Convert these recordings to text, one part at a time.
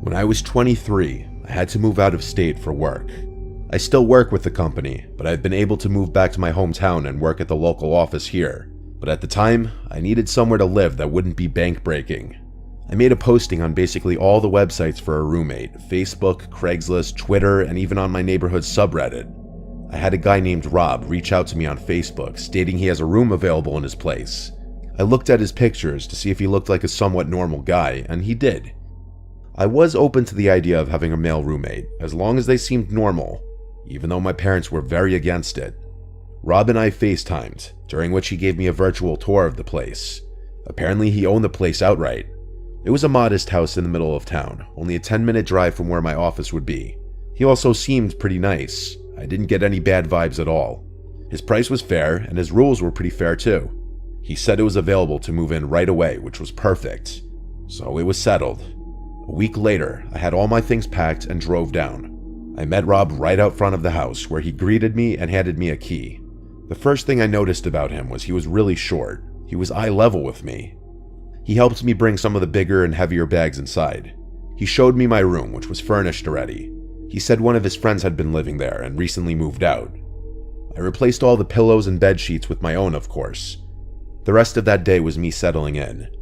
When I was 23, I had to move out of state for work. I still work with the company, but I've been able to move back to my hometown and work at the local office here. But at the time, I needed somewhere to live that wouldn't be bank breaking. I made a posting on basically all the websites for a roommate: Facebook, Craigslist, Twitter, and even on my neighborhood subreddit. I had a guy named Rob reach out to me on Facebook stating he has a room available in his place. I looked at his pictures to see if he looked like a somewhat normal guy, and he did. I was open to the idea of having a male roommate, as long as they seemed normal, even though my parents were very against it. Rob and I FaceTimed, during which he gave me a virtual tour of the place. Apparently he owned the place outright. It was a modest house in the middle of town, only a 10-minute drive from where my office would be. He also seemed pretty nice. I didn't get any bad vibes at all. His price was fair, and his rules were pretty fair too. He said it was available to move in right away, which was perfect. So it was settled. A week later, I had all my things packed and drove down. I met Rob right out front of the house, where he greeted me and handed me a key. The first thing I noticed about him was he was really short. He was eye level with me. He helped me bring some of the bigger and heavier bags inside. He showed me my room, which was furnished already. He said one of his friends had been living there and recently moved out. I replaced all the pillows and bed sheets with my own, of course. The rest of that day was me settling in.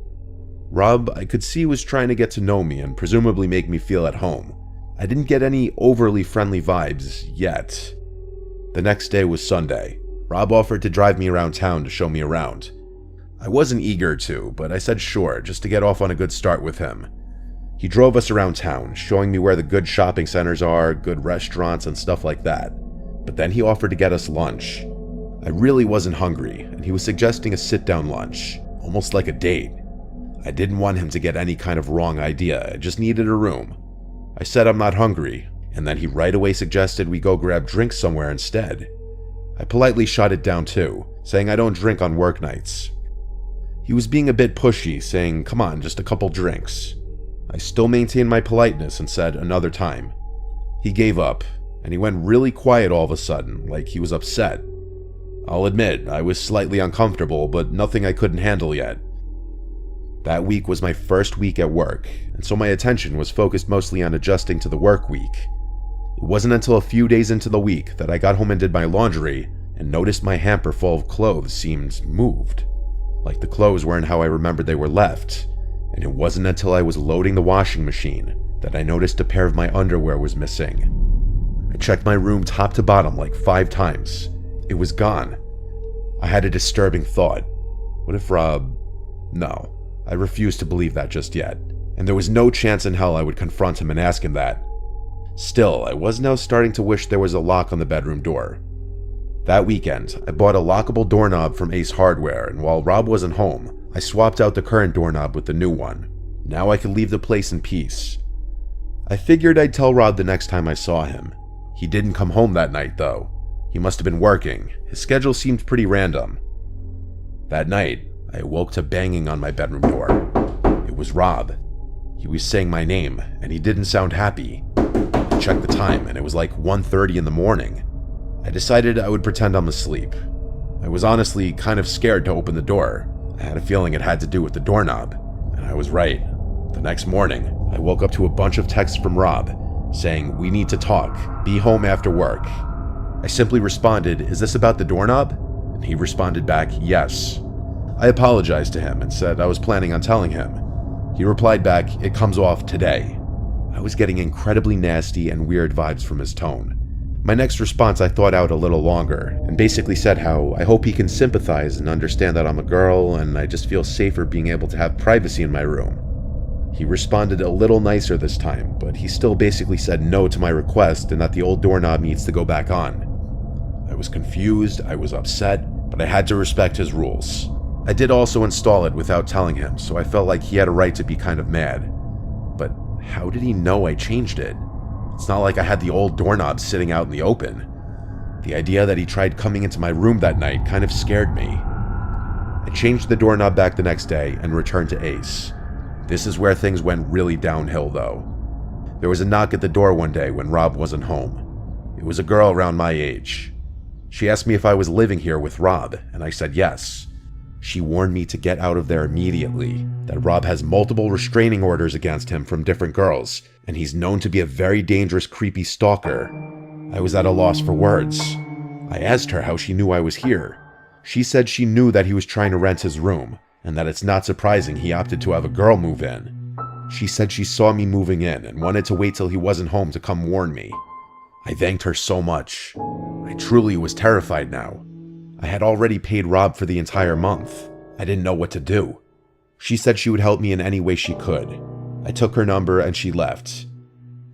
Rob, I could see, was trying to get to know me and presumably make me feel at home. I didn't get any overly friendly vibes yet. The next day was Sunday. Rob offered to drive me around town to show me around. I wasn't eager to, but I said sure, just to get off on a good start with him. He drove us around town, showing me where the good shopping centers are, good restaurants, and stuff like that. But then he offered to get us lunch. I really wasn't hungry, and he was suggesting a sit-down lunch, almost like a date. I didn't want him to get any kind of wrong idea, I just needed a room. I said I'm not hungry, and then he right away suggested we go grab drinks somewhere instead. I politely shot it down too, saying I don't drink on work nights. He was being a bit pushy, saying, come on, just a couple drinks. I still maintained my politeness and said another time. He gave up, and he went really quiet all of a sudden, like he was upset. I'll admit, I was slightly uncomfortable, but nothing I couldn't handle yet. That week was my first week at work, and so my attention was focused mostly on adjusting to the work week. It wasn't until a few days into the week that I got home and did my laundry and noticed my hamper full of clothes seemed moved. Like the clothes weren't how I remembered they were left, and it wasn't until I was loading the washing machine that I noticed a pair of my underwear was missing. I checked my room top to bottom like 5 times. It was gone. I had a disturbing thought. What if Rob... No, I refused to believe that just yet, and there was no chance in hell I would confront him and ask him that. Still, I was now starting to wish there was a lock on the bedroom door. That weekend, I bought a lockable doorknob from Ace Hardware, and while Rob wasn't home, I swapped out the current doorknob with the new one. Now I could leave the place in peace. I figured I'd tell Rob the next time I saw him. He didn't come home that night, though. He must have been working. His schedule seemed pretty random. That night, I awoke to banging on my bedroom door. It was Rob. He was saying my name, and he didn't sound happy. I checked the time, and it was like 1:30 in the morning. I decided I would pretend I'm asleep. I was honestly kind of scared to open the door. I had a feeling it had to do with the doorknob, and I was right. The next morning, I woke up to a bunch of texts from Rob saying, "We need to talk. Be home after work." I simply responded, "Is this about the doorknob?" And he responded back, "Yes." I apologized to him and said I was planning on telling him. He replied back, "It comes off today." I was getting incredibly nasty and weird vibes from his tone. My next response I thought out a little longer, and basically said how I hope he can sympathize and understand that I'm a girl and I just feel safer being able to have privacy in my room. He responded a little nicer this time, but he still basically said no to my request and that the old doorknob needs to go back on. I was confused, I was upset, but I had to respect his rules. I did also install it without telling him, so I felt like he had a right to be kind of mad. But how did he know I changed it? It's not like I had the old doorknob sitting out in the open. The idea that he tried coming into my room that night kind of scared me. I changed the doorknob back the next day and returned to Ace. This is where things went really downhill though. There was a knock at the door one day when Rob wasn't home. It was a girl around my age. She asked me if I was living here with Rob, and I said yes. She warned me to get out of there immediately, that Rob has multiple restraining orders against him from different girls, and he's known to be a very dangerous, creepy stalker. I was at a loss for words. I asked her how she knew I was here. She said she knew that he was trying to rent his room, and that it's not surprising he opted to have a girl move in. She said she saw me moving in and wanted to wait till he wasn't home to come warn me. I thanked her so much. I truly was terrified now. I had already paid Rob for the entire month. I didn't know what to do. She said she would help me in any way she could. I took her number and she left.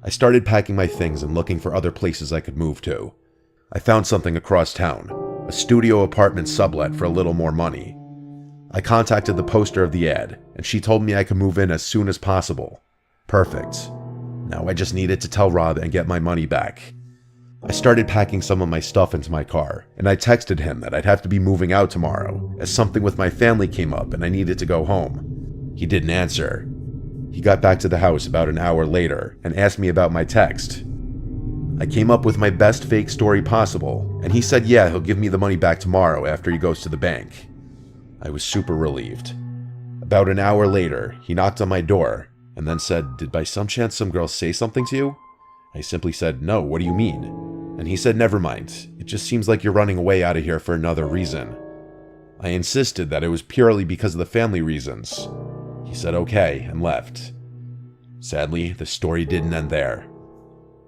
I started packing my things and looking for other places I could move to. I found something across town, a studio apartment sublet for a little more money. I contacted the poster of the ad, and she told me I could move in as soon as possible. Perfect. Now I just needed to tell Rob and get my money back. I started packing some of my stuff into my car, and I texted him that I'd have to be moving out tomorrow, as something with my family came up and I needed to go home. He didn't answer. He got back to the house about an hour later and asked me about my text. I came up with my best fake story possible, and he said yeah, he'll give me the money back tomorrow after he goes to the bank. I was super relieved. About an hour later, he knocked on my door and then said, "Did by some chance some girl say something to you?" I simply said, "No, what do you mean?" And he said, "Never mind, it just seems like you're running away out of here for another reason." I insisted that it was purely because of the family reasons. He said okay and left. Sadly, the story didn't end there.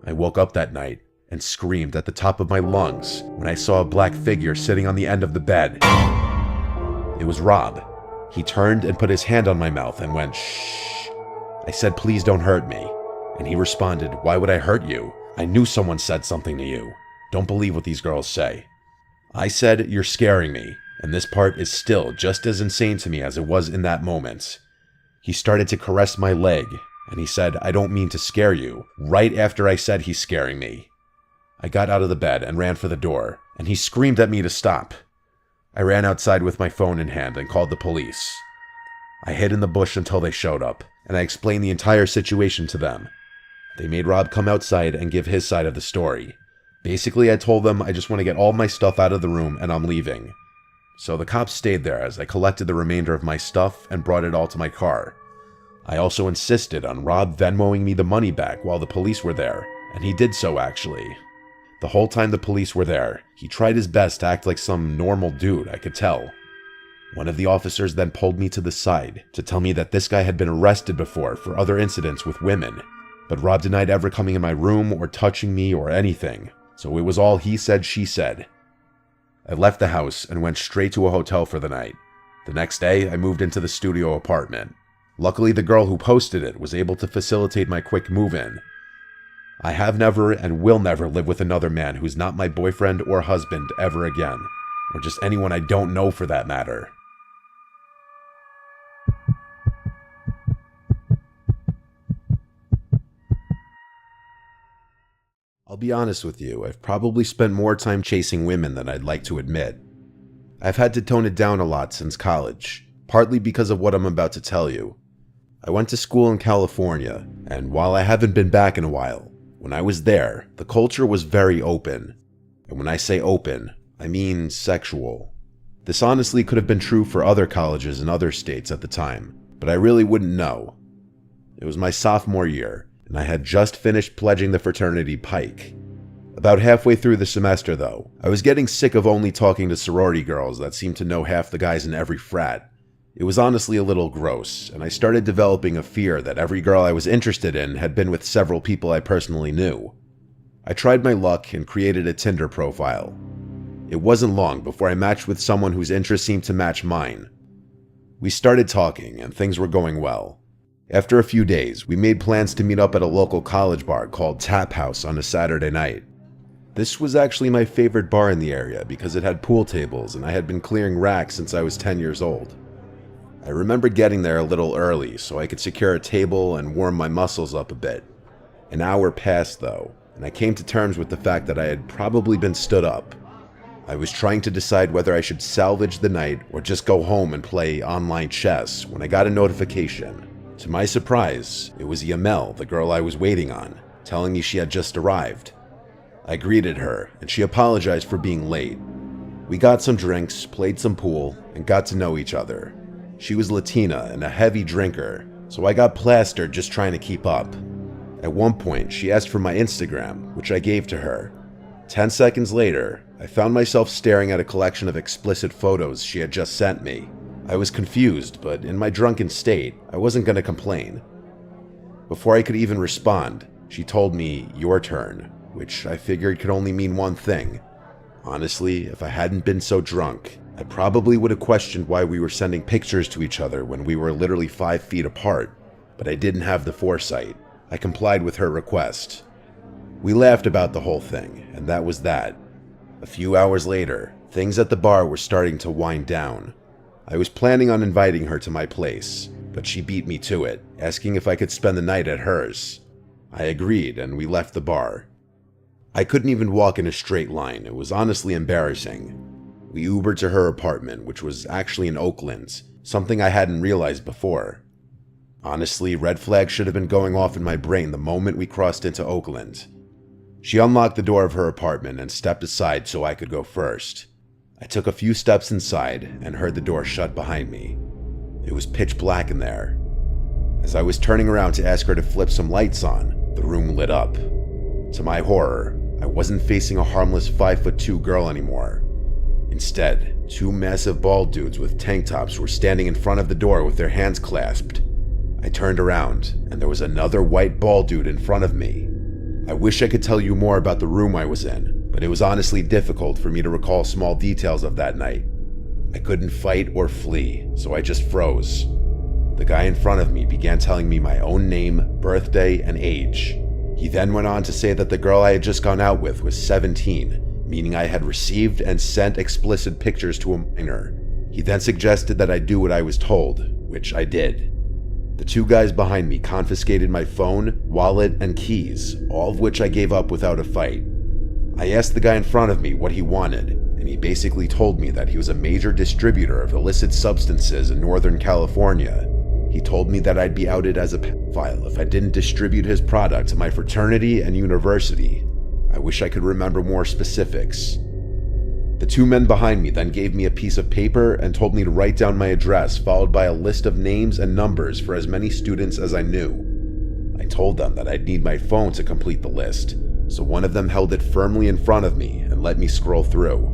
I woke up that night and screamed at the top of my lungs when I saw a black figure sitting on the end of the bed. It was Rob. He turned and put his hand on my mouth and went, "Shh." I said, "Please don't hurt me." And he responded, "Why would I hurt you? I knew someone said something to you. Don't believe what these girls say." I said, "You're scaring me," and this part is still just as insane to me as it was in that moment. He started to caress my leg, and he said, "I don't mean to scare you," right after I said he's scaring me. I got out of the bed and ran for the door, and he screamed at me to stop. I ran outside with my phone in hand and called the police. I hid in the bush until they showed up, and I explained the entire situation to them. They made Rob come outside and give his side of the story. Basically, I told them I just want to get all my stuff out of the room and I'm leaving. So the cops stayed there as I collected the remainder of my stuff and brought it all to my car. I also insisted on Rob Venmoing me the money back while the police were there, and he did so actually. The whole time the police were there, he tried his best to act like some normal dude, I could tell. One of the officers then pulled me to the side to tell me that this guy had been arrested before for other incidents with women, but Rob denied ever coming in my room or touching me or anything, so it was all he said, she said. I left the house and went straight to a hotel for the night. The next day, I moved into the studio apartment. Luckily, the girl who posted it was able to facilitate my quick move-in. I have never and will never live with another man who's not my boyfriend or husband ever again, or just anyone I don't know for that matter. I'll be honest with you, I've probably spent more time chasing women than I'd like to admit. I've had to tone it down a lot since college, partly because of what I'm about to tell you. I went to school in California, and while I haven't been back in a while, when I was there, the culture was very open. And when I say open, I mean sexual. This honestly could have been true for other colleges in other states at the time, but I really wouldn't know. It was my sophomore year, and I had just finished pledging the fraternity Pike. About halfway through the semester, though, I was getting sick of only talking to sorority girls that seemed to know half the guys in every frat. It was honestly a little gross, and I started developing a fear that every girl I was interested in had been with several people I personally knew. I tried my luck and created a Tinder profile. It wasn't long before I matched with someone whose interests seemed to match mine. We started talking, and things were going well. After a few days, we made plans to meet up at a local college bar called Tap House on a Saturday night. This was actually my favorite bar in the area because it had pool tables and I had been clearing racks since I was 10 years old. I remember getting there a little early so I could secure a table and warm my muscles up a bit. An hour passed though, and I came to terms with the fact that I had probably been stood up. I was trying to decide whether I should salvage the night or just go home and play online chess when I got a notification. To my surprise, it was Yamel, the girl I was waiting on, telling me she had just arrived. I greeted her, and she apologized for being late. We got some drinks, played some pool, and got to know each other. She was Latina and a heavy drinker, so I got plastered just trying to keep up. At one point, she asked for my Instagram, which I gave to her. 10 seconds later, I found myself staring at a collection of explicit photos she had just sent me. I was confused, but in my drunken state, I wasn't going to complain. Before I could even respond, she told me, "Your turn," which I figured could only mean one thing. Honestly, if I hadn't been so drunk, I probably would have questioned why we were sending pictures to each other when we were literally 5 feet apart, but I didn't have the foresight. I complied with her request. We laughed about the whole thing, and that was that. A few hours later, things at the bar were starting to wind down. I was planning on inviting her to my place, but she beat me to it, asking if I could spend the night at hers. I agreed, and we left the bar. I couldn't even walk in a straight line. It was honestly embarrassing. We Ubered to her apartment, which was actually in Oakland, something I hadn't realized before. Honestly, red flags should have been going off in my brain the moment we crossed into Oakland. She unlocked the door of her apartment and stepped aside so I could go first. I took a few steps inside and heard the door shut behind me. It was pitch black in there. As I was turning around to ask her to flip some lights on, the room lit up. To my horror, I wasn't facing a harmless 5'2" girl anymore. Instead, 2 massive bald dudes with tank tops were standing in front of the door with their hands clasped. I turned around, and there was another white bald dude in front of me. I wish I could tell you more about the room I was in, but it was honestly difficult for me to recall small details of that night. I couldn't fight or flee, so I just froze. The guy in front of me began telling me my own name, birthday, and age. He then went on to say that the girl I had just gone out with was 17, meaning I had received and sent explicit pictures to a minor. He then suggested that I do what I was told, which I did. The 2 guys behind me confiscated my phone, wallet, and keys, all of which I gave up without a fight. I asked the guy in front of me what he wanted, and he basically told me that he was a major distributor of illicit substances in Northern California. He told me that I'd be outed as a pedophile if I didn't distribute his product to my fraternity and university. I wish I could remember more specifics. The 2 men behind me then gave me a piece of paper and told me to write down my address, followed by a list of names and numbers for as many students as I knew. I told them that I'd need my phone to complete the list, so one of them held it firmly in front of me and let me scroll through.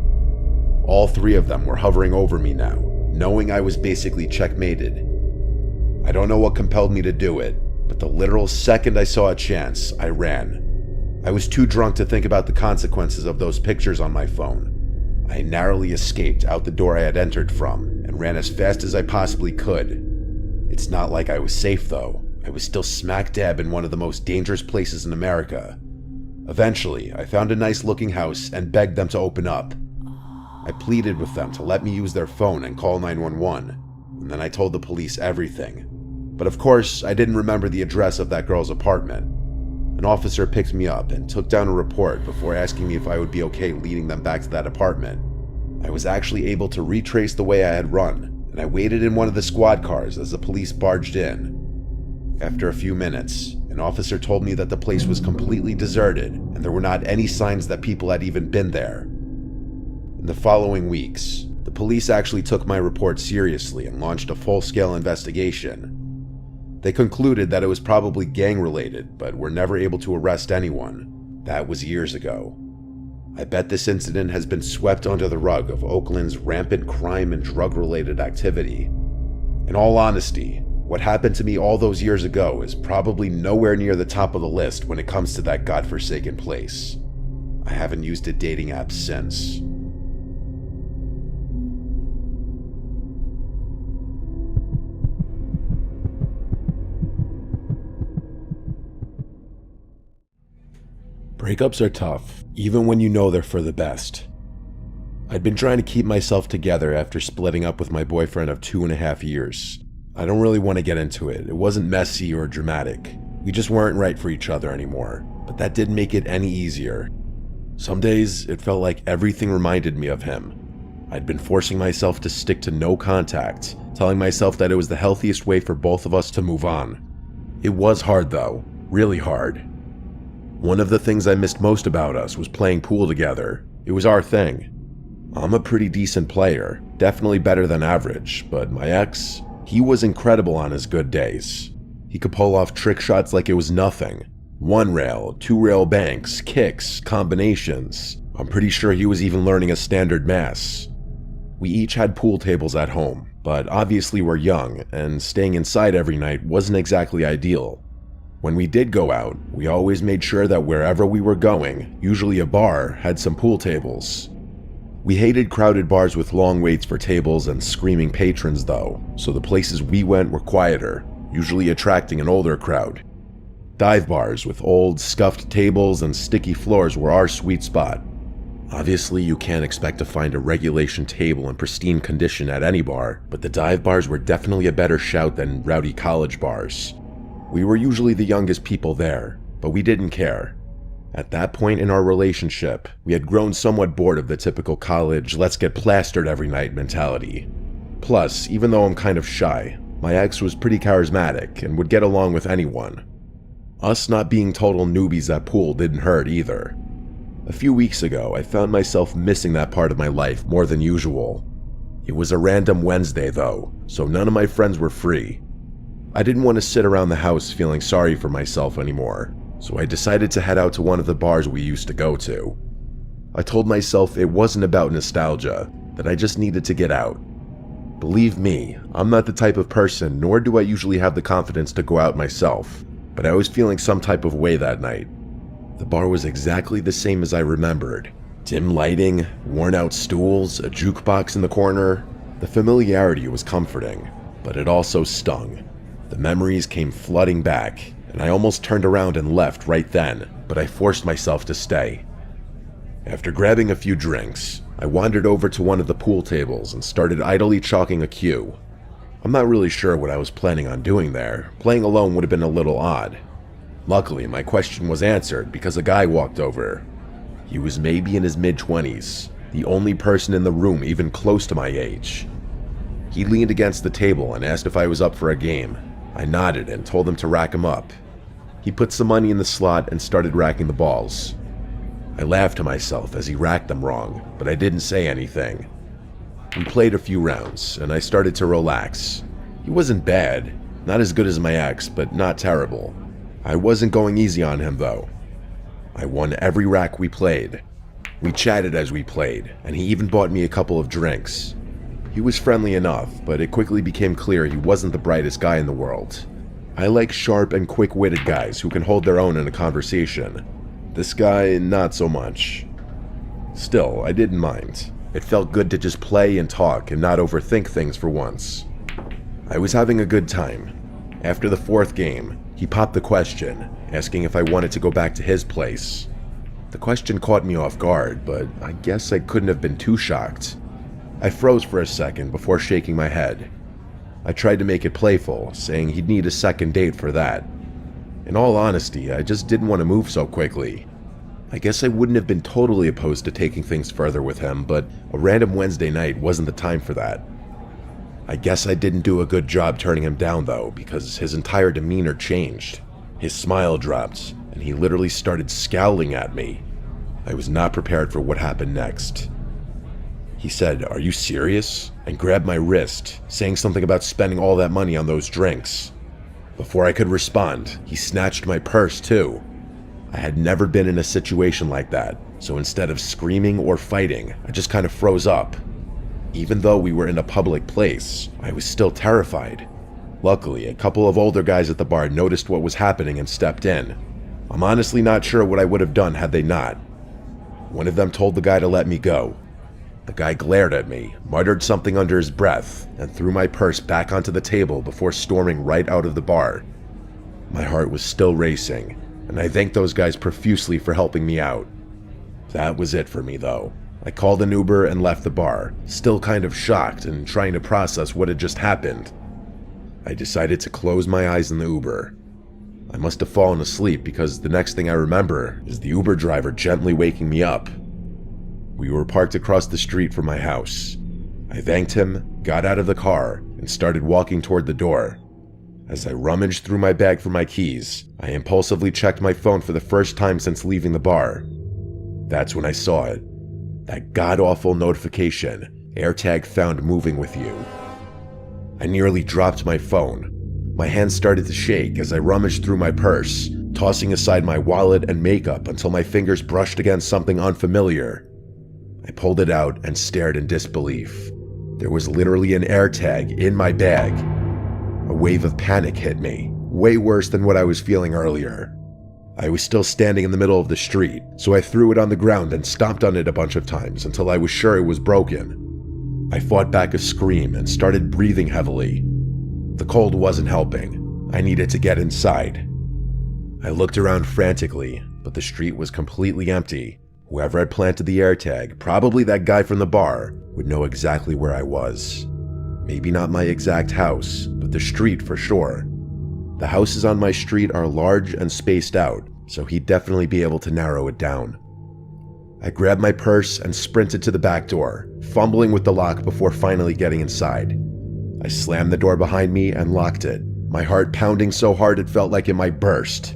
All 3 of them were hovering over me now, knowing I was basically checkmated. I don't know what compelled me to do it, but the literal second I saw a chance, I ran. I was too drunk to think about the consequences of those pictures on my phone. I narrowly escaped out the door I had entered from and ran as fast as I possibly could. It's not like I was safe though. I was still smack dab in one of the most dangerous places in America. Eventually, I found a nice looking house and begged them to open up. I pleaded with them to let me use their phone and call 911, and then I told the police everything. But of course, I didn't remember the address of that girl's apartment. An officer picked me up and took down a report before asking me if I would be okay leading them back to that apartment. I was actually able to retrace the way I had run, and I waited in one of the squad cars as the police barged in. After a few minutes, an officer told me that the place was completely deserted and there were not any signs that people had even been there. In the following weeks, the police actually took my report seriously and launched a full-scale investigation. They concluded that it was probably gang-related, but were never able to arrest anyone. That was years ago. I bet this incident has been swept under the rug of Oakland's rampant crime and drug-related activity. In all honesty, what happened to me all those years ago is probably nowhere near the top of the list when it comes to that godforsaken place. I haven't used a dating app since. Breakups are tough, even when you know they're for the best. I'd been trying to keep myself together after splitting up with my boyfriend of 2.5 years. I don't really want to get into it. It wasn't messy or dramatic. We just weren't right for each other anymore, but that didn't make it any easier. Some days, it felt like everything reminded me of him. I'd been forcing myself to stick to no contact, telling myself that it was the healthiest way for both of us to move on. It was hard though, really hard. One of the things I missed most about us was playing pool together. It was our thing. I'm a pretty decent player, definitely better than average, but my ex, he was incredible on his good days. He could pull off trick shots like it was nothing. One rail, two rail banks, kicks, combinations. I'm pretty sure he was even learning a standard mass. We each had pool tables at home, but obviously we're young, and staying inside every night wasn't exactly ideal. When we did go out, we always made sure that wherever we were going, usually a bar, had some pool tables. We hated crowded bars with long waits for tables and screaming patrons though, so the places we went were quieter, usually attracting an older crowd. Dive bars with old, scuffed tables and sticky floors were our sweet spot. Obviously, you can't expect to find a regulation table in pristine condition at any bar, but the dive bars were definitely a better shout than rowdy college bars. We were usually the youngest people there, but we didn't care. At that point in our relationship, we had grown somewhat bored of the typical college, let's get plastered every night mentality. Plus, even though I'm kind of shy, my ex was pretty charismatic and would get along with anyone. Us not being total newbies at pool didn't hurt either. A few weeks ago, I found myself missing that part of my life more than usual. It was a random Wednesday though, so none of my friends were free. I didn't want to sit around the house feeling sorry for myself anymore, so I decided to head out to one of the bars we used to go to. I told myself it wasn't about nostalgia, that I just needed to get out. Believe me, I'm not the type of person, nor do I usually have the confidence to go out myself, but I was feeling some type of way that night. The bar was exactly the same as I remembered. Dim lighting, worn out stools, a jukebox in the corner. The familiarity was comforting, but it also stung. The memories came flooding back, and I almost turned around and left right then, but I forced myself to stay. After grabbing a few drinks, I wandered over to one of the pool tables and started idly chalking a cue. I'm not really sure what I was planning on doing there. Playing alone would have been a little odd. Luckily, my question was answered because a guy walked over. He was maybe in his mid-20s, the only person in the room even close to my age. He leaned against the table and asked if I was up for a game. I nodded and told him to rack him up. He put some money in the slot and started racking the balls. I laughed to myself as he racked them wrong, but I didn't say anything. We played a few rounds, and I started to relax. He wasn't bad, not as good as my ex, but not terrible. I wasn't going easy on him though. I won every rack we played. We chatted as we played, and he even bought me a couple of drinks. He was friendly enough, but it quickly became clear he wasn't the brightest guy in the world. I like sharp and quick-witted guys who can hold their own in a conversation. This guy, not so much. Still, I didn't mind. It felt good to just play and talk and not overthink things for once. I was having a good time. After the fourth game, he popped the question, asking if I wanted to go back to his place. The question caught me off guard, but I guess I couldn't have been too shocked. I froze for a second before shaking my head. I tried to make it playful, saying he'd need a second date for that. In all honesty, I just didn't want to move so quickly. I guess I wouldn't have been totally opposed to taking things further with him, but a random Wednesday night wasn't the time for that. I guess I didn't do a good job turning him down though, because his entire demeanor changed. His smile dropped, and he literally started scowling at me. I was not prepared for what happened next. He said, "Are you serious?" and grabbed my wrist, saying something about spending all that money on those drinks. Before I could respond, he snatched my purse too. I had never been in a situation like that, so instead of screaming or fighting, I just kind of froze up. Even though we were in a public place, I was still terrified. Luckily, a couple of older guys at the bar noticed what was happening and stepped in. I'm honestly not sure what I would have done had they not. One of them told the guy to let me go. The guy glared at me, muttered something under his breath, and threw my purse back onto the table before storming right out of the bar. My heart was still racing, and I thanked those guys profusely for helping me out. That was it for me though. I called an Uber and left the bar, still kind of shocked and trying to process what had just happened. I decided to close my eyes in the Uber. I must have fallen asleep because the next thing I remember is the Uber driver gently waking me up. We were parked across the street from my house. I thanked him, got out of the car, and started walking toward the door. As I rummaged through my bag for my keys, I impulsively checked my phone for the first time since leaving the bar. That's when I saw it. That god-awful notification, AirTag found moving with you. I nearly dropped my phone. My hands started to shake as I rummaged through my purse, tossing aside my wallet and makeup until my fingers brushed against something unfamiliar. I pulled it out and stared in disbelief. There was literally an AirTag in my bag. A wave of panic hit me, way worse than what I was feeling earlier. I was still standing in the middle of the street, so I threw it on the ground and stomped on it a bunch of times until I was sure it was broken. I fought back a scream and started breathing heavily. The cold wasn't helping. I needed to get inside. I looked around frantically, but the street was completely empty. Whoever had planted the AirTag, probably that guy from the bar, would know exactly where I was. Maybe not my exact house, but the street for sure. The houses on my street are large and spaced out, so he'd definitely be able to narrow it down. I grabbed my purse and sprinted to the back door, fumbling with the lock before finally getting inside. I slammed the door behind me and locked it, my heart pounding so hard it felt like it might burst.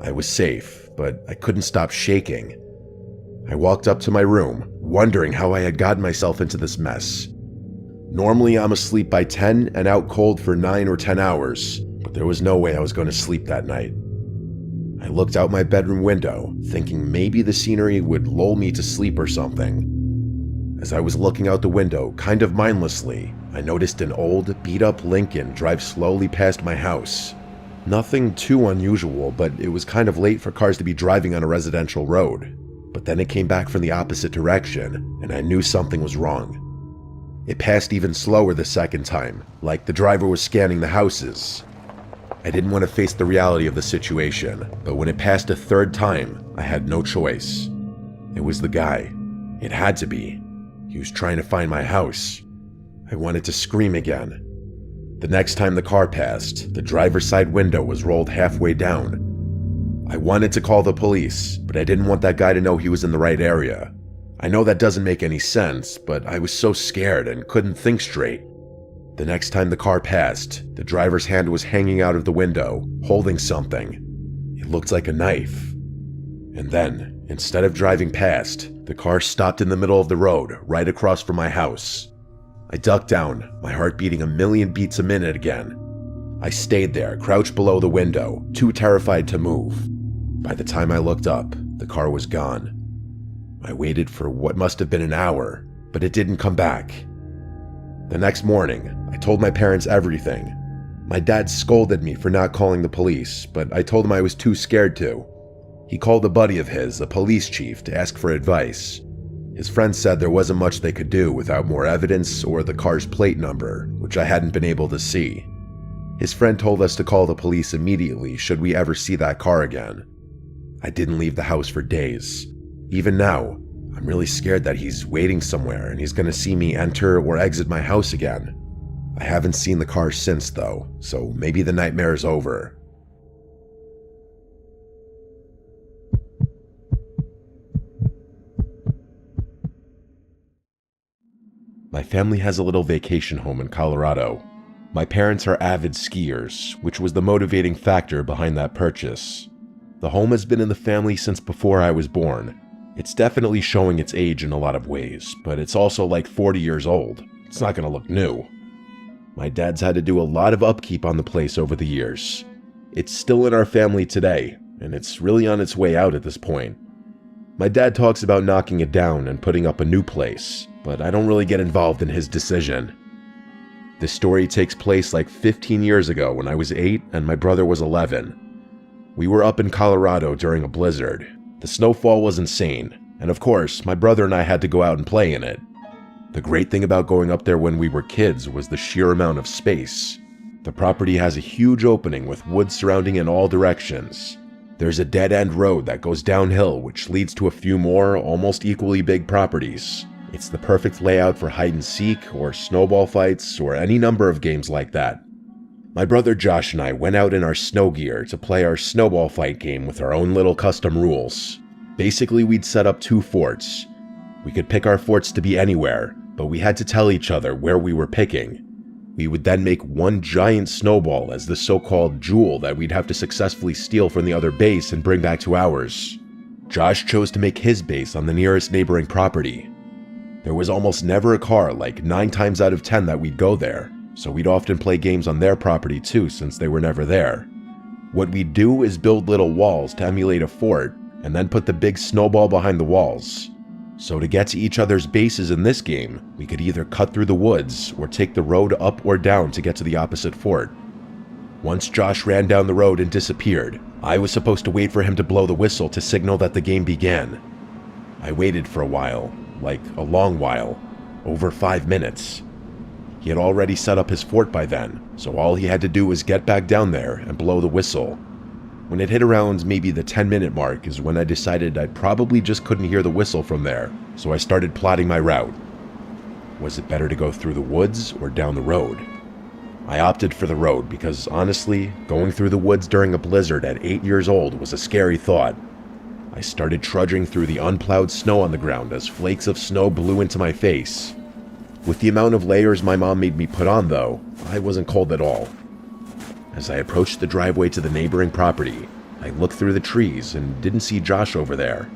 I was safe, but I couldn't stop shaking. I walked up to my room, wondering how I had gotten myself into this mess. Normally I'm asleep by 10 and out cold for 9 or 10 hours, but there was no way I was going to sleep that night. I looked out my bedroom window, thinking maybe the scenery would lull me to sleep or something. As I was looking out the window, kind of mindlessly, I noticed an old, beat-up Lincoln drive slowly past my house. Nothing too unusual, but it was kind of late for cars to be driving on a residential road. But then it came back from the opposite direction, and I knew something was wrong. It passed even slower the second time, like the driver was scanning the houses. I didn't want to face the reality of the situation, but when it passed a third time, I had no choice. It was the guy. It had to be. He was trying to find my house. I wanted to scream again. The next time the car passed, the driver's side window was rolled halfway down. I wanted to call the police, but I didn't want that guy to know he was in the right area. I know that doesn't make any sense, but I was so scared and couldn't think straight. The next time the car passed, the driver's hand was hanging out of the window, holding something. It looked like a knife. And then, instead of driving past, the car stopped in the middle of the road, right across from my house. I ducked down, my heart beating a million beats a minute again. I stayed there, crouched below the window, too terrified to move. By the time I looked up, the car was gone. I waited for what must have been an hour, but it didn't come back. The next morning, I told my parents everything. My dad scolded me for not calling the police, but I told him I was too scared to. He called a buddy of his, a police chief, to ask for advice. His friend said there wasn't much they could do without more evidence or the car's plate number, which I hadn't been able to see. His friend told us to call the police immediately should we ever see that car again. I didn't leave the house for days. Even now, I'm really scared that he's waiting somewhere and he's going to see me enter or exit my house again. I haven't seen the car since though, so maybe the nightmare is over. My family has a little vacation home in Colorado. My parents are avid skiers, which was the motivating factor behind that purchase. The home has been in the family since before I was born. It's definitely showing its age in a lot of ways, but it's also like 40 years old. It's not going to look new. My dad's had to do a lot of upkeep on the place over the years. It's still in our family today, and it's really on its way out at this point. My dad talks about knocking it down and putting up a new place, but I don't really get involved in his decision. This story takes place like 15 years ago when I was 8 and my brother was 11. We were up in Colorado during a blizzard. The snowfall was insane, and of course, my brother and I had to go out and play in it. The great thing about going up there when we were kids was the sheer amount of space. The property has a huge opening with woods surrounding in all directions. There's a dead-end road that goes downhill which leads to a few more, almost equally big properties. It's the perfect layout for hide-and-seek or snowball fights or any number of games like that. My brother Josh and I went out in our snow gear to play our snowball fight game with our own little custom rules. Basically, we'd set up 2 forts. We could pick our forts to be anywhere, but we had to tell each other where we were picking. We would then make one giant snowball as the so-called jewel that we'd have to successfully steal from the other base and bring back to ours. Josh chose to make his base on the nearest neighboring property. There was almost never a car, like 9 times out of 10 that we'd go there, so we'd often play games on their property too since they were never there. What we'd do is build little walls to emulate a fort, and then put the big snowball behind the walls. So to get to each other's bases in this game, we could either cut through the woods or take the road up or down to get to the opposite fort. Once Josh ran down the road and disappeared, I was supposed to wait for him to blow the whistle to signal that the game began. I waited for a while, like a long while, over 5 minutes. He had already set up his fort by then, so all he had to do was get back down there and blow the whistle. When it hit around maybe the 10-minute mark is when I decided I probably just couldn't hear the whistle from there, so I started plotting my route. Was it better to go through the woods or down the road? I opted for the road because honestly, going through the woods during a blizzard at 8 years old was a scary thought. I started trudging through the unplowed snow on the ground as flakes of snow blew into my face. With the amount of layers my mom made me put on though, I wasn't cold at all. As I approached the driveway to the neighboring property, I looked through the trees and didn't see Josh over there.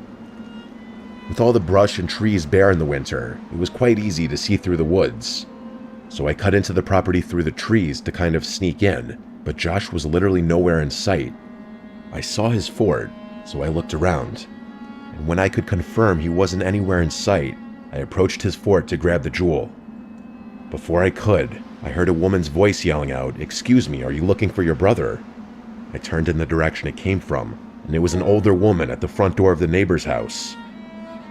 With all the brush and trees bare in the winter, it was quite easy to see through the woods. So I cut into the property through the trees to kind of sneak in, but Josh was literally nowhere in sight. I saw his fort, so I looked around, and when I could confirm he wasn't anywhere in sight, I approached his fort to grab the jewel. Before I could, I heard a woman's voice yelling out, "Excuse me, are you looking for your brother?" I turned in the direction it came from, and it was an older woman at the front door of the neighbor's house.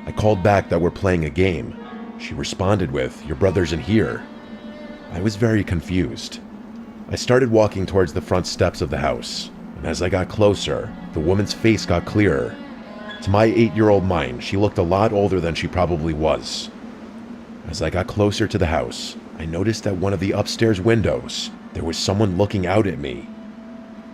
I called back that we're playing a game. She responded with, "Your brother's in here." I was very confused. I started walking towards the front steps of the house, and as I got closer, the woman's face got clearer. To my 8-year-old mind, she looked a lot older than she probably was. As I got closer to the house, I noticed at one of the upstairs windows, there was someone looking out at me.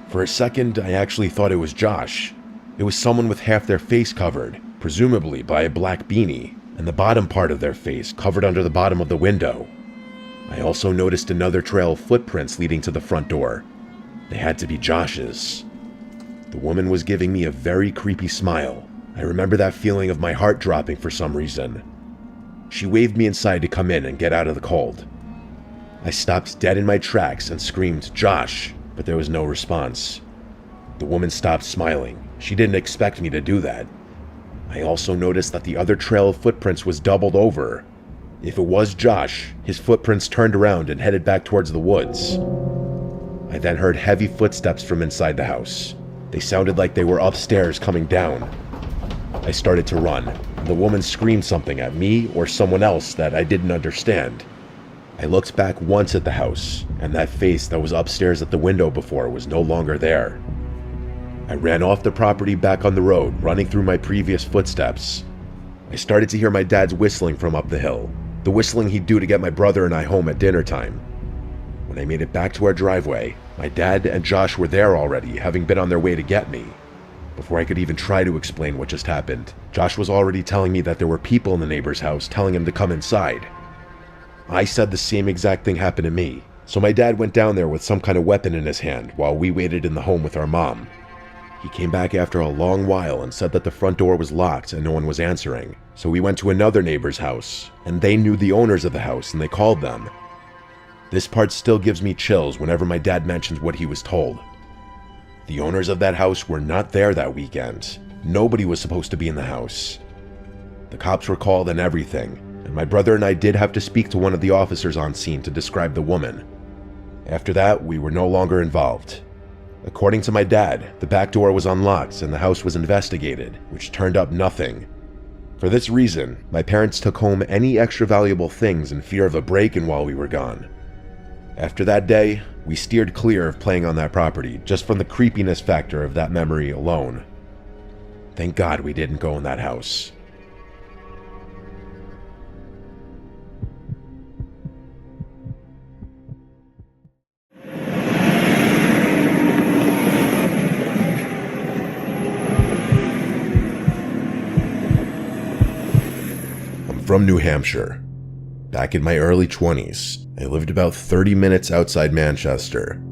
For a second, I actually thought it was Josh. It was someone with half their face covered, presumably by a black beanie, and the bottom part of their face covered under the bottom of the window. I also noticed another trail of footprints leading to the front door. They had to be Josh's. The woman was giving me a very creepy smile. I remember that feeling of my heart dropping for some reason. She waved me inside to come in and get out of the cold. I stopped dead in my tracks and screamed, "Josh!" but there was no response. The woman stopped smiling. She didn't expect me to do that. I also noticed that the other trail of footprints was doubled over. If it was Josh, his footprints turned around and headed back towards the woods. I then heard heavy footsteps from inside the house. They sounded like they were upstairs coming down. I started to run, and the woman screamed something at me or someone else that I didn't understand. I looked back once at the house, and that face that was upstairs at the window before was no longer there. I ran off the property back on the road, running through my previous footsteps. I started to hear my dad's whistling from up the hill, the whistling he'd do to get my brother and I home at dinner time. When I made it back to our driveway, my dad and Josh were there already, having been on their way to get me. Before I could even try to explain what just happened, Josh was already telling me that there were people in the neighbor's house telling him to come inside. I said the same exact thing happened to me, so my dad went down there with some kind of weapon in his hand while we waited in the home with our mom. He came back after a long while and said that the front door was locked and no one was answering, so we went to another neighbor's house, and they knew the owners of the house and they called them. This part still gives me chills whenever my dad mentions what he was told. The owners of that house were not there that weekend. Nobody was supposed to be in the house. The cops were called and everything, and my brother and I did have to speak to one of the officers on scene to describe the woman. After that, we were no longer involved. According to my dad, the back door was unlocked and the house was investigated, which turned up nothing. For this reason, my parents took home any extra valuable things in fear of a break-in while we were gone. After that day, we steered clear of playing on that property just from the creepiness factor of that memory alone. Thank God we didn't go in that house. From New Hampshire. Back in my early 20s, I lived about 30 minutes outside Manchester.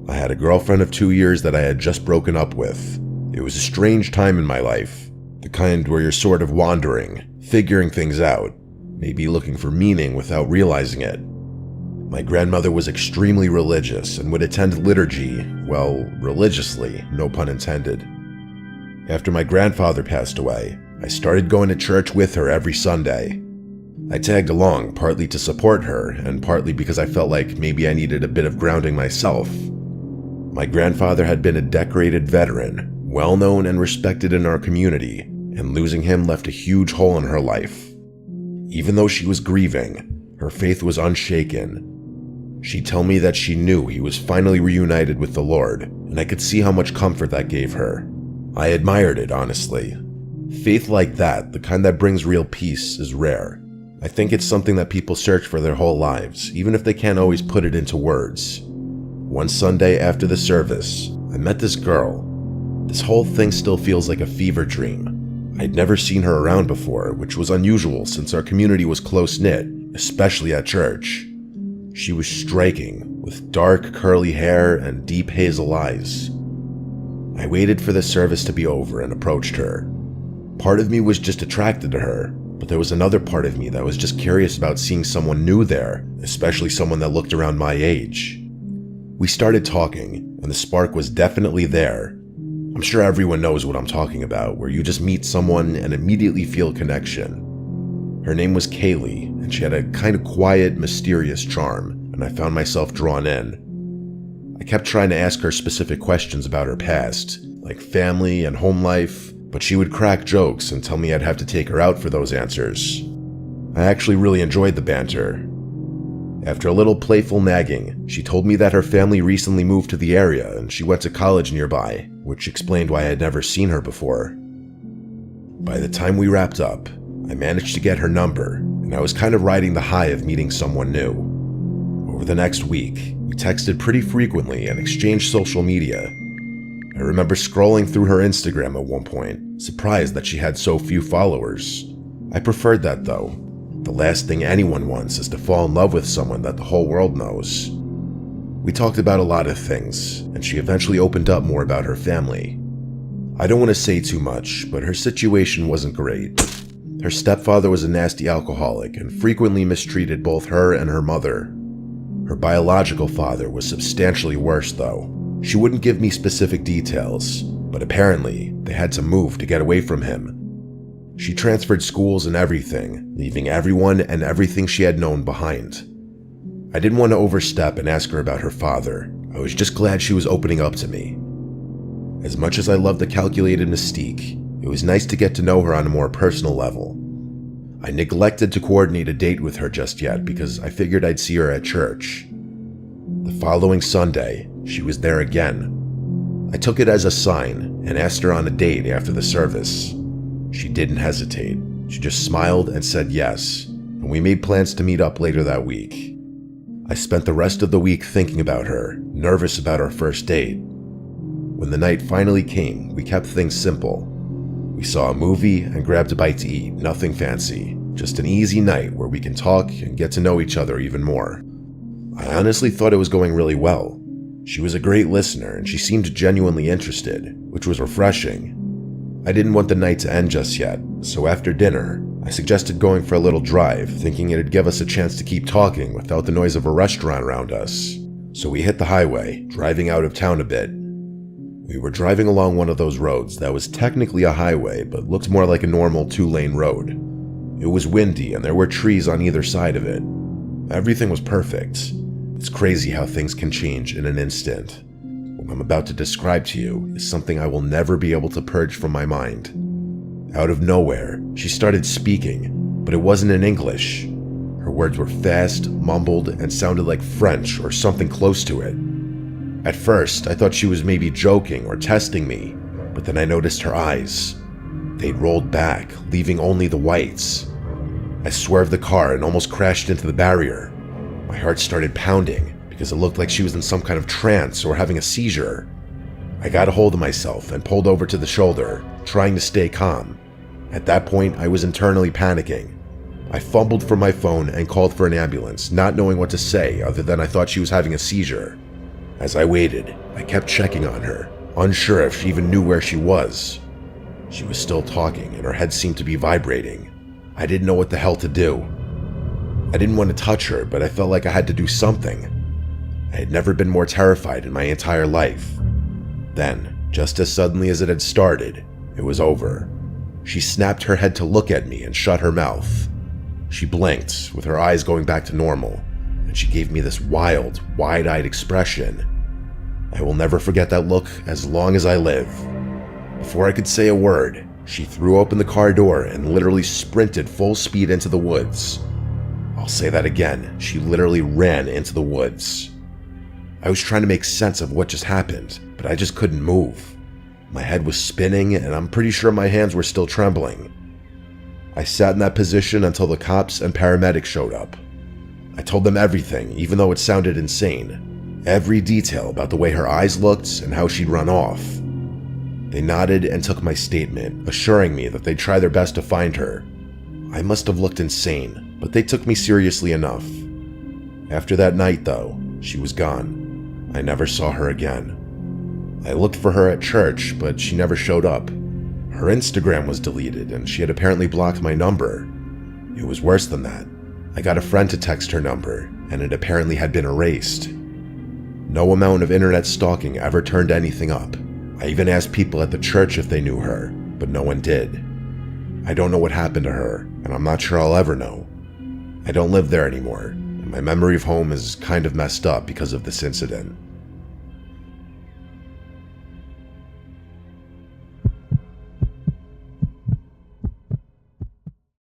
I had a girlfriend of 2 years that I had just broken up with. It was a strange time in my life, the kind where you're sort of wandering, figuring things out, maybe looking for meaning without realizing it. My grandmother was extremely religious and would attend liturgy, well, religiously, no pun intended. After my grandfather passed away, I started going to church with her every Sunday. I tagged along partly to support her and partly because I felt like maybe I needed a bit of grounding myself. My grandfather had been a decorated veteran, well known and respected in our community, and losing him left a huge hole in her life. Even though she was grieving, her faith was unshaken. She'd tell me that she knew he was finally reunited with the Lord, and I could see how much comfort that gave her. I admired it, honestly. Faith like that, the kind that brings real peace, is rare. I think it's something that people search for their whole lives, even if they can't always put it into words. One Sunday after the service, I met this girl. This whole thing still feels like a fever dream. I'd never seen her around before, which was unusual since our community was close-knit, especially at church. She was striking, with dark curly hair and deep hazel eyes. I waited for the service to be over and approached her. Part of me was just attracted to her, but there was another part of me that was just curious about seeing someone new there, especially someone that looked around my age. We started talking, and the spark was definitely there. I'm sure everyone knows what I'm talking about, where you just meet someone and immediately feel a connection. Her name was Kaylee, and she had a kind of quiet, mysterious charm, and I found myself drawn in. I kept trying to ask her specific questions about her past, like family and home life, but she would crack jokes and tell me I'd have to take her out for those answers. I actually really enjoyed the banter. After a little playful nagging, she told me that her family recently moved to the area and she went to college nearby, which explained why I had never seen her before. By the time we wrapped up, I managed to get her number, and I was kind of riding the high of meeting someone new. Over the next week, we texted pretty frequently and exchanged social media. I remember scrolling through her Instagram at one point, surprised that she had so few followers. I preferred that though. The last thing anyone wants is to fall in love with someone that the whole world knows. We talked about a lot of things, and she eventually opened up more about her family. I don't want to say too much, but her situation wasn't great. Her stepfather was a nasty alcoholic and frequently mistreated both her and her mother. Her biological father was substantially worse though. She wouldn't give me specific details, but apparently they had to move to get away from him. She transferred schools and everything, leaving everyone and everything she had known behind. I didn't want to overstep and ask her about her father. I was just glad she was opening up to me. As much as I loved the calculated mystique, it was nice to get to know her on a more personal level. I neglected to coordinate a date with her just yet because I figured I'd see her at church. The following Sunday, she was there again. I took it as a sign and asked her on a date after the service. She didn't hesitate. She just smiled and said yes, and we made plans to meet up later that week. I spent the rest of the week thinking about her, nervous about our first date. When the night finally came, we kept things simple. We saw a movie and grabbed a bite to eat, nothing fancy, just an easy night where we can talk and get to know each other even more. I honestly thought it was going really well. She was a great listener and she seemed genuinely interested, which was refreshing. I didn't want the night to end just yet, so after dinner, I suggested going for a little drive, thinking it'd give us a chance to keep talking without the noise of a restaurant around us. So we hit the highway, driving out of town a bit. We were driving along one of those roads that was technically a highway but looked more like a normal 2-lane road. It was windy and there were trees on either side of it. Everything was perfect. It's crazy how things can change in an instant. What I'm about to describe to you is something I will never be able to purge from my mind. Out of nowhere, she started speaking, but it wasn't in English. Her words were fast, mumbled, and sounded like French or something close to it. At first, I thought she was maybe joking or testing me, but then I noticed her eyes. They'd rolled back, leaving only the whites. I swerved the car and almost crashed into the barrier. My heart started pounding because it looked like she was in some kind of trance or having a seizure. I got a hold of myself and pulled over to the shoulder, trying to stay calm. At that point, I was internally panicking. I fumbled for my phone and called for an ambulance, not knowing what to say other than I thought she was having a seizure. As I waited, I kept checking on her, unsure if she even knew where she was. She was still talking and her head seemed to be vibrating. I didn't know what the hell to do. I didn't want to touch her, but I felt like I had to do something. I had never been more terrified in my entire life. Then, just as suddenly as it had started, it was over. She snapped her head to look at me and shut her mouth. She blinked, with her eyes going back to normal, and she gave me this wild, wide-eyed expression. I will never forget that look as long as I live. Before I could say a word, she threw open the car door and literally sprinted full speed into the woods. I'll say that again, she literally ran into the woods. I was trying to make sense of what just happened, but I just couldn't move. My head was spinning, and I'm pretty sure my hands were still trembling. I sat in that position until the cops and paramedics showed up. I told them everything, even though it sounded insane. Every detail about the way her eyes looked and how she'd run off. They nodded and took my statement, assuring me that they'd try their best to find her. I must have looked insane, but they took me seriously enough. After that night, though, she was gone. I never saw her again. I looked for her at church, but she never showed up. Her Instagram was deleted, and she had apparently blocked my number. It was worse than that. I got a friend to text her number, and it apparently had been erased. No amount of internet stalking ever turned anything up. I even asked people at the church if they knew her, but no one did. I don't know what happened to her, and I'm not sure I'll ever know. I don't live there anymore, and my memory of home is kind of messed up because of this incident.